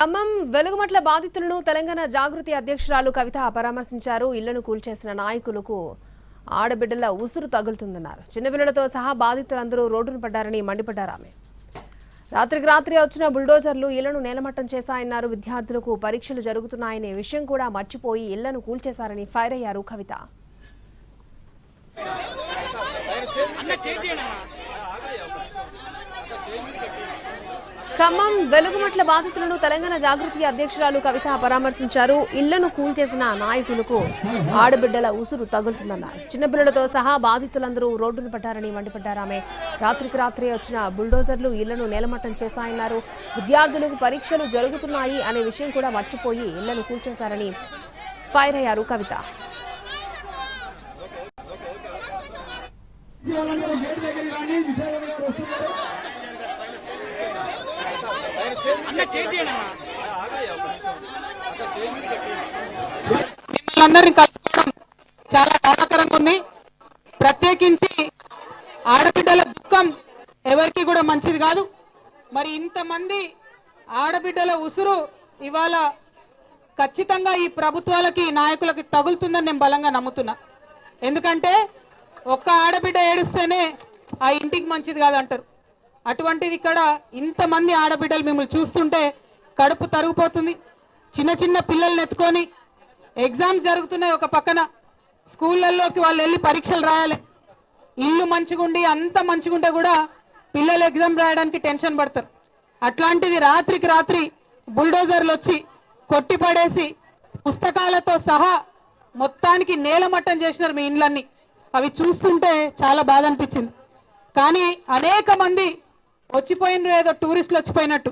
ఖమ్మం వెలుగుమట్ల బాధితులను తెలంగాణ జాగృతి అధ్యక్షురాలు కవిత పరామర్శించారు. ఇళ్లను కూల్చేసిన నాయకులకు ఆడబిడ్డల ఉసురు తగులుతుందన్నారు. చిన్నపిల్లలతో సహా బాధితులందరూ రోడ్డున పడ్డారని మండిపడ్డారు. ఆమె రాత్రికి రాత్రి వచ్చిన బుల్డోజర్లు ఇళ్లను నేలమట్టం చేశాయన్నారు. విద్యార్థులకు పరీక్షలు జరుగుతున్నాయనే విషయం కూడా మర్చిపోయి ఇళ్లను కూల్చేశారని ఫైర్ అయ్యారు కవిత. ఖమ్మం వెలుగుమట్ల బాధితులను తెలంగాణ జాగృతి అధ్యక్షురాలు కవిత పరామర్శించారు. ఇళ్లను కూల్చేసిన నాయకులకు ఆడబిడ్డల ఉసురు తగులుతుందన్నారు. చిన్నపిల్లలతో సహా బాధితులందరూ రోడ్డున పడ్డారని మండిపడ్డారు. ఆమె రాత్రికి రాత్రి వచ్చిన బుల్డోజర్లు ఇళ్లను నేలమట్టం చేశాయన్నారు. విద్యార్థులకు పరీక్షలు జరుగుతున్నాయి అనే విషయం కూడా మర్చిపోయి ఇళ్లను కూల్చేశారని ఫైర్ అయ్యారు కవిత. మిమ్మల్ని కలుసుకోవడం చాలా బాధాకరంగా ఉంది. ప్రత్యేకించి ఆడబిడ్డల దుఃఖం ఎవరికి కూడా మంచిది కాదు. మరి ఇంతమంది ఆడబిడ్డల ఉసురు ఇవాళ ఖచ్చితంగా ఈ ప్రభుత్వాలకి నాయకులకి తగులుతుందని నేను బలంగా నమ్ముతున్నా. ఎందుకంటే ఒక్క ఆడబిడ్డ ఏడుస్తేనే ఆ ఇంటికి మంచిది కాదంటారు. అటువంటిది ఇక్కడ ఇంతమంది ఆడబిడ్డలు మిమ్మల్ని చూస్తుంటే కడుపు తరిగిపోతుంది. చిన్న చిన్న పిల్లల్ని ఎత్తుకొని ఎగ్జామ్స్ జరుగుతున్నాయి, ఒక పక్కన స్కూళ్ళల్లోకి వాళ్ళు వెళ్ళి పరీక్షలు రాయాలి. ఇల్లు మంచిగుండి అంత మంచిగుంటే కూడా పిల్లలు ఎగ్జామ్ రాయడానికి టెన్షన్ పడతారు. అట్లాంటిది రాత్రికి రాత్రి బుల్డోజర్లు వచ్చి కొట్టిపడేసి పుస్తకాలతో సహా మొత్తానికి నేలమట్టం చేసినారు మీ ఇండ్లన్నీ. అవి చూస్తుంటే చాలా బాధ అనిపించింది. కానీ అనేక మంది వచ్చిపోయినరు, ఏదో టూరిస్టులు వచ్చిపోయినట్టు,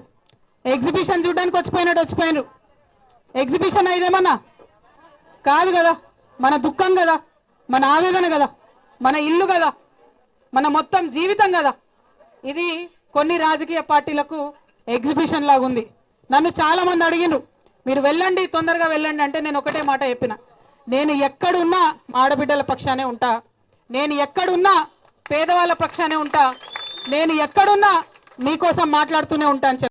ఎగ్జిబిషన్ చూడడానికి వచ్చిపోయినరు. ఎగ్జిబిషన్ అయిదేమన్నా కాదు కదా, మన దుఃఖం కదా, మన ఆవేదన కదా, మన ఇల్లు కదా, మన మొత్తం జీవితం కదా. ఇది కొన్ని రాజకీయ పార్టీలకు ఎగ్జిబిషన్ లాగుంది. నన్ను చాలా మంది అడిగినారు, మీరు వెళ్ళండి, తొందరగా వెళ్ళండి అంటే నేను ఒకటే మాట చెప్పిన, నేను ఎక్కడున్నా ఆడబిడ్డల పక్షానే ఉంటా, నేను ఎక్కడున్నా పేదవాళ్ళ పక్షానే ఉంటా, నేను ఎక్కడున్నా మీకోసం మాట్లాడుతూనే ఉంటాను.